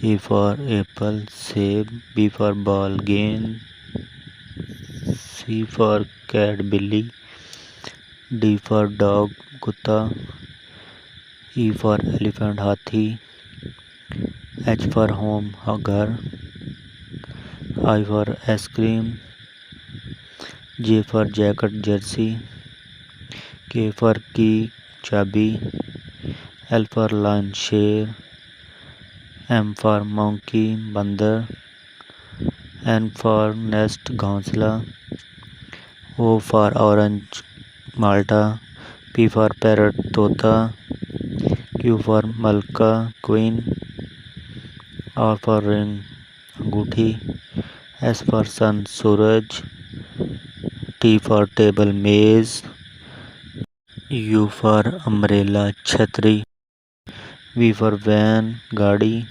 A for apple, सेब. B for ball, गेंद. C for cat, बिल्ली. D for dog, कुत्ता. E for elephant, हाथी. H for home, घर. I for ice cream. J for jacket, jersey. K for key, चाबी. L for lion, शेर. M for monkey, बंदर. N for nest, घोंसला. O for orange, Malta. P for parrot, तोता. Q for मलका, queen. R for ring, अंगूठी. S for sun, Suraj. T for table, मेज. U for umbrella, छतरी. V for van, गाड़ी.